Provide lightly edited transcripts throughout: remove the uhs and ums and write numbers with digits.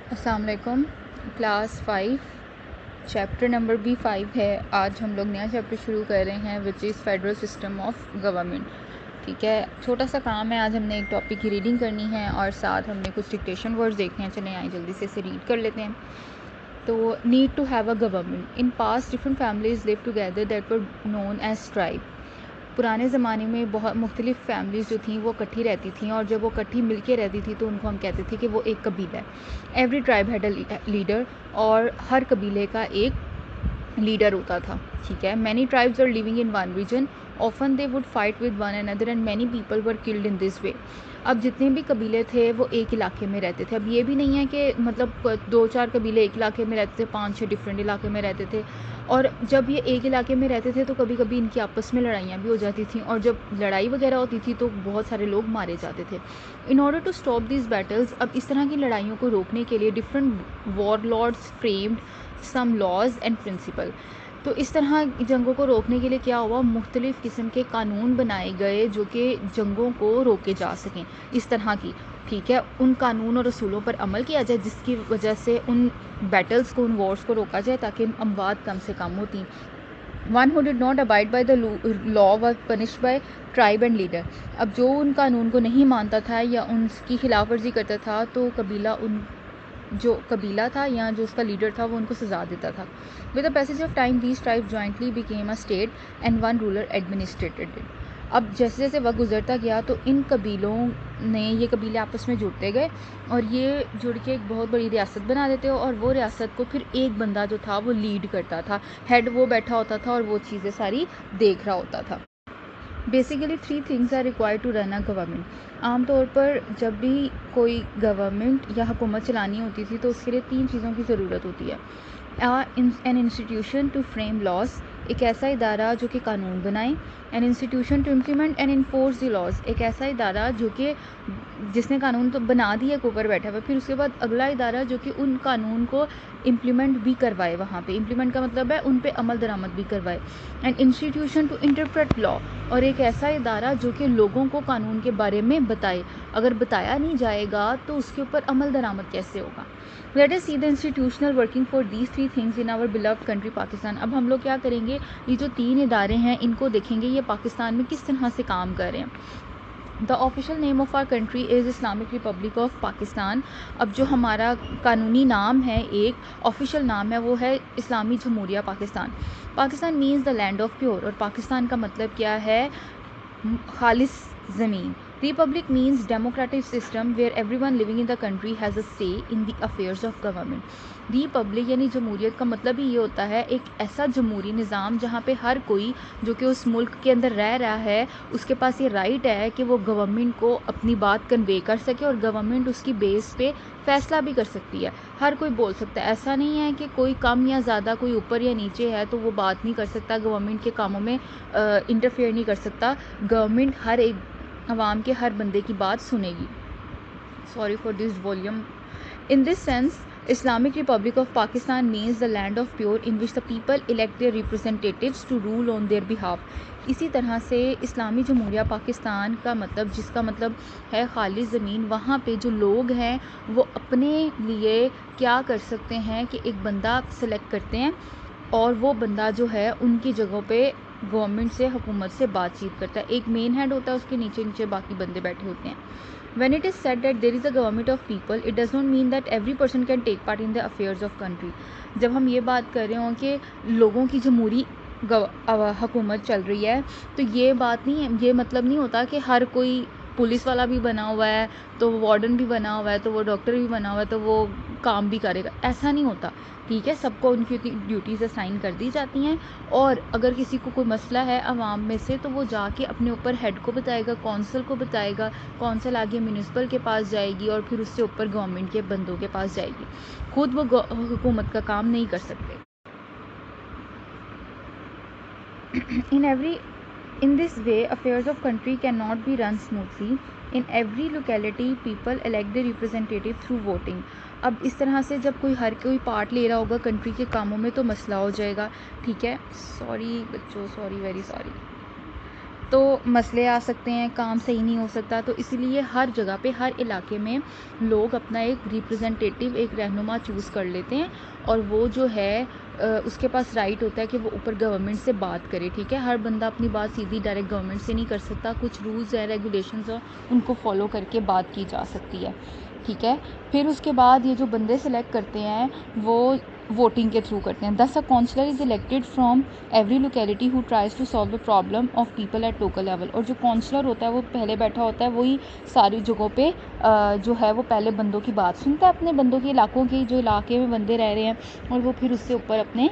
السلام علیکم. Class 5 chapter number بھی 5 ہے. آج ہم لوگ نیا چیپٹر شروع کر رہے ہیں وچ از فیڈرل سسٹم آف گورنمنٹ. ٹھیک ہے, چھوٹا سا کام ہے. آج ہم نے ایک ٹاپک کی ریڈنگ کرنی ہے اور ساتھ ہم نے کچھ ڈکٹیشن ورڈز دیکھنے ہیں. چلیں آئیں جلدی سے اسے ریڈ کر لیتے ہیں. تو need to have a government. In past different families live together that were known as tribe. پرانے زمانے میں بہت مختلف فیملیز جو تھیں وہ اکٹھی رہتی تھیں, اور جب وہ اکٹھی مل کے رہتی تھی تو ان کو ہم کہتے تھے کہ وہ ایک قبیلہ ہے. Every tribe had a leader, اور ہر قبیلے کا ایک لیڈر ہوتا تھا. ٹھیک ہے. Many tribes are living in one region, often they would fight with one another and many people were killed in this way. اب جتنے بھی قبیلے تھے وہ ایک علاقے میں رہتے تھے. اب یہ بھی نہیں ہے کہ مطلب 2-4 قبیلے ایک علاقے میں رہتے تھے, 5-6 ڈفرینٹ علاقے میں رہتے تھے. اور جب یہ ایک علاقے میں رہتے تھے تو کبھی کبھی ان کی آپس میں لڑائیاں بھی ہو جاتی تھیں, اور جب لڑائی وغیرہ ہوتی تھی تو بہت سارے لوگ مارے جاتے تھے. In order to stop these battles, اب اس طرح کی لڑائیوں کو روکنے کے لیے different war lords framed some laws and principle. تو اس طرح جنگوں کو روکنے کے لیے کیا ہوا, مختلف قسم کے قانون بنائے گئے جو کہ جنگوں کو روکے جا سکیں اس طرح کی. ٹھیک ہے. ان قانون اور اصولوں پر عمل کیا جائے جس کی وجہ سے ان بیٹلز کو, ان وارز کو روکا جائے تاکہ اموات کم سے کم ہوتی. One who did not abide by the law was punished by tribe and leader. اب جو ان قانون کو نہیں مانتا تھا یا ان کی خلاف ورزی کرتا تھا تو جو قبیلہ تھا یا جو اس کا لیڈر تھا وہ ان کو سزا دیتا تھا. With the passage of time these tribes jointly became a state and one ruler administrated it. اب جیسے جیسے وقت گزرتا گیا تو ان قبیلوں نے, یہ قبیلے آپس میں جڑتے گئے اور یہ جڑ کے ایک بہت بڑی ریاست بنا دیتے, اور وہ ریاست کو پھر ایک بندہ جو تھا وہ لیڈ کرتا تھا. ہیڈ وہ بیٹھا ہوتا تھا اور وہ چیزیں ساری دیکھ رہا ہوتا تھا. Basically 3 things are required to run a government. عام طور پر جب بھی کوئی گورنمنٹ یا حکومت چلانی ہوتی تھی تو اس کے لیے 3 چیزوں کی ضرورت ہوتی ہے. an institution to frame laws, ایک ایسا ادارہ جو کہ قانون بنائے. an institution to implement and enforce the laws, ایک ایسا ادارہ جو کہ جس نے قانون تو بنا دیا کے اوپر بیٹھا ہوا, پھر اس کے بعد اگلا ادارہ جو کہ ان قانون کو امپلیمنٹ بھی کروائے. وہاں پہ امپلیمنٹ کا مطلب ہے ان پہ عمل درآمد بھی کروائے. اینڈ انسٹیٹیوشن ٹو انٹرپریٹ لا, اور ایک ایسا ادارہ جو کہ لوگوں کو قانون کے بارے میں بتائے. اگر بتایا نہیں جائے گا تو اس کے اوپر عمل درآمد کیسے ہوگا. Let us see the institutional working for these 3 things in our beloved country Pakistan. اب ہم لوگ کیا کریں گے, یہ جو 3 ادارے ہیں ان کو دیکھیں گے یہ پاکستان میں کس طرح سے کام کر رہے ہیں. The official name of our country is Islamic Republic of Pakistan. اب جو ہمارا قانونی نام ہے, ایک آفیشیل نام ہے, وہ ہے اسلامی جمہوریہ Pakistan. Pakistan means the land of pure, اور پاکستان کا مطلب کیا ہے, خالص زمین. Republic means democratic system where everyone living in the country has a say in the affairs of government. Republic یعنی جمہوریت کا مطلب ہی یہ ہوتا ہے ایک ایسا جمہوری نظام جہاں پہ ہر کوئی جو کہ اس ملک کے اندر رہ رہا ہے اس کے پاس یہ رائٹ ہے کہ وہ گورنمنٹ کو اپنی بات کنوے کر سکے, اور گورنمنٹ اس کی بیس پہ فیصلہ بھی کر سکتی ہے. ہر کوئی بول سکتا ہے. ایسا نہیں ہے کہ کوئی کم یا زیادہ, کوئی اوپر یا نیچے ہے تو وہ بات نہیں کر سکتا, گورنمنٹ کے کاموں میں انٹرفیئر نہیں کر سکتا. گورنمنٹ ہر ایک عوام کے ہر بندے کی بات سنے گی. Sorry for this volume. In this sense, Islamic Republic of Pakistan means the land of pure in which the people elect their representatives to rule on their behalf. اسی طرح سے اسلامی جمہوریہ پاکستان کا مطلب, جس کا مطلب ہے خالص زمین, وہاں پہ جو لوگ ہیں وہ اپنے لیے کیا کر سکتے ہیں کہ ایک بندہ سلیکٹ کرتے ہیں, اور وہ بندہ جو ہے ان کی جگہوں پہ گورنمنٹ سے, حکومت سے بات چیت کرتا ہے. ایک مین ہیڈ ہوتا ہے, اس کے نیچے نیچے باقی بندے بیٹھے ہوتے ہیں. When it is said that there is a government of people, it does not mean that every person can take part in the affairs of country. جب ہم یہ بات کر رہے ہوں کہ لوگوں کی جمہوری حکومت چل رہی ہے تو یہ بات نہیں ہے, یہ مطلب نہیں ہوتا کہ ہر کوئی پولیس والا بھی بنا ہوا ہے تو وہ وارڈن بھی بنا ہوا ہے تو وہ ڈاکٹر بھی بنا ہوا ہے تو وہ کام بھی کرے گا. ایسا نہیں ہوتا. ٹھیک ہے. سب کو ان کی ڈیوٹیز اسائن کر دی جاتی ہیں, اور اگر کسی کو کوئی مسئلہ ہے عوام میں سے تو وہ جا کے اپنے اوپر ہیڈ کو بتائے گا, کونسل کو بتائے گا, کونسل آگے میونسپل کے پاس جائے گی, اور پھر اس سے اوپر گورنمنٹ کے بندوں کے پاس جائے گی. خود وہ حکومت کا کام نہیں کر سکتے. In this way, affairs of country cannot be run smoothly. In every locality, people elect their representative through voting. اب اس طرح سے جب ہر کوئی پارٹ لے رہا ہوگا کنٹری کے کاموں میں تو مسئلہ ہو جائے گا. ٹھیک ہے. سوری بچوں, سوری, ویری سوری. تو مسئلے آ سکتے ہیں, کام صحیح نہیں ہو سکتا. تو اسی لیے ہر جگہ پہ, ہر علاقے میں لوگ اپنا ایک ریپرزنٹیٹیو, ایک رہنما چوز کر لیتے ہیں, اور وہ جو ہے اس کے پاس رائٹ ہوتا ہے کہ وہ اوپر گورنمنٹ سے بات کرے. ٹھیک ہے, ہر بندہ اپنی بات سیدھی ڈائریکٹ گورنمنٹ سے نہیں کر سکتا, کچھ رولز ہیں, ریگولیشنز ہیں, ان کو فالو کر کے بات کی جا سکتی ہے. ٹھیک ہے, پھر اس کے بعد یہ جو بندے سلیکٹ کرتے ہیں وہ ووٹنگ کے تھرو کرتے ہیں. Thus a counselor is elected from every locality who tries to solve the problem of people at local level. اور جو کونسلر ہوتا ہے وہ پہلے بیٹھا ہوتا ہے, وہی ساری جگہوں پہ جو ہے وہ پہلے بندوں کی بات سنتا ہے, اپنے بندوں کے علاقوں کی, جو علاقے میں بندے رہ رہے ہیں, اور وہ پھر اس سے اوپر اپنے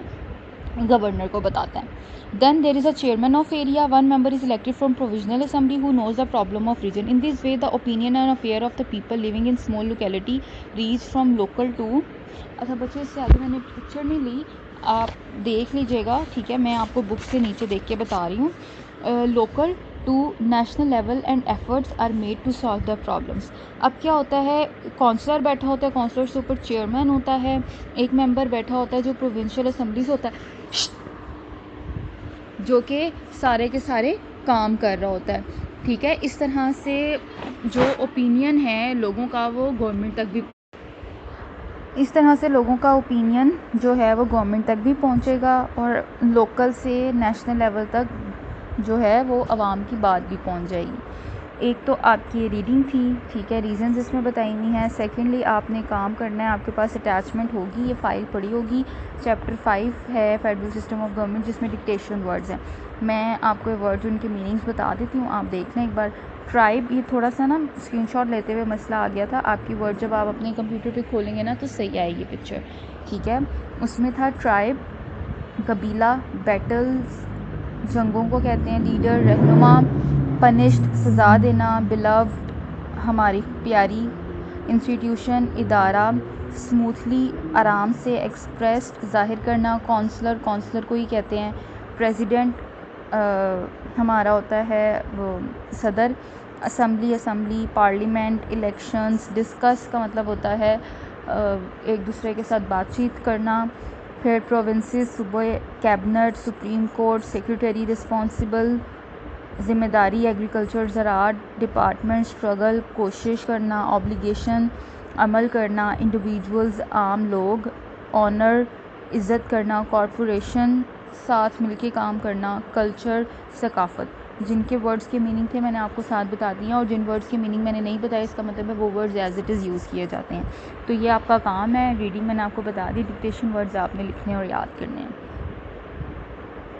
گورنر کو بتاتا ہے. Then there is a chairman of area. One member is elected from provisional assembly who knows the problem of region. In this way, the opinion and affair of the people living in small locality reach from local to. اچھا بچے, اس سے آگے میں نے picture نہیں لی, آپ دیکھ لیجیے گا. ٹھیک ہے, میں آپ کو بک سے نیچے دیکھ کے بتا رہی ہوں. Local to national level and efforts are made to solve the problems. اب کیا ہوتا ہے, کونسلر بیٹھا ہوتا ہے, کونسلر سے اوپر چیئرمین ہوتا ہے, ایک ممبر بیٹھا ہوتا ہے جو پروونشل اسمبلیز ہوتا ہے, جو کہ سارے کے سارے کام کر رہا ہوتا ہے. ٹھیک ہے, اس طرح سے جو اوپینین ہے لوگوں کا وہ گورنمنٹ تک بھی, اس طرح سے لوگوں کا اوپینین جو ہے وہ گورنمنٹ تک بھی پہنچے گا, اور لوکل سے نیشنل لیول تک جو ہے وہ عوام کی بات بھی پہنچ جائے گی. ایک تو آپ کی یہ ریڈنگ تھی. ٹھیک ہے, ریزنز اس میں بتائی ہوئی ہیں. سیکنڈلی آپ نے کام کرنا ہے, آپ کے پاس اٹیچمنٹ ہوگی, یہ فائل پڑی ہوگی. چیپٹر 5 ہے فیڈرل سسٹم آف گورنمنٹ, جس میں ڈکٹیشن ورڈز ہیں. میں آپ کو ورڈز ان کے میننگز بتا دیتی ہوں, آپ دیکھ لیں ایک بار. ٹرائب, یہ تھوڑا سا نا اسکرین شاٹ لیتے ہوئے مسئلہ آ گیا تھا. آپ کی ورڈ جب آپ اپنے کمپیوٹر پہ کھولیں گے نا تو صحیح آئے گی پکچر. ٹھیک ہے, اس میں تھا ٹرائب, قبیلہ, بیٹلز, جنگوں کو کہتے ہیں, لیڈر, رہنما, پنشڈ, سزا دینا, بلوڈ, ہماری پیاری, انسٹیٹیوشن, ادارہ, اسموتھلی, آرام سے, ایکسپریسڈ, ظاہر کرنا, کونسلر, کونسلر کو ہی کہتے ہیں, پریزیڈنٹ ہمارا ہوتا ہے وہ صدر, assembly, assembly, parliament, elections, discuss کا مطلب ہوتا ہے ایک دوسرے کے ساتھ بات چیت کرنا. پھر پروونسز, صوبے, cabinet, supreme court, secretary, responsible, ذمہ داری, ایگریکلچر, زراعت, ڈپارٹمنٹ, اسٹرگل, کوشش کرنا, آبلیگیشن, عمل کرنا, انڈیویجولز, عام لوگ, آنر, عزت کرنا, کارپوریشن, ساتھ مل کے کام کرنا, کلچر, ثقافت. جن کے ورڈز کے میننگ تھے میں نے آپ کو ساتھ بتا دیا, اور جن ورڈز کے میننگ میں نے نہیں بتایا اس کا مطلب ہے وہ words as it is use کیے جاتے ہیں. تو یہ آپ کا کام ہے. ریڈنگ میں نے آپ کو بتا دی, ڈکٹیشن ورڈز آپ نے لکھنے اور یاد کرنے ہیں.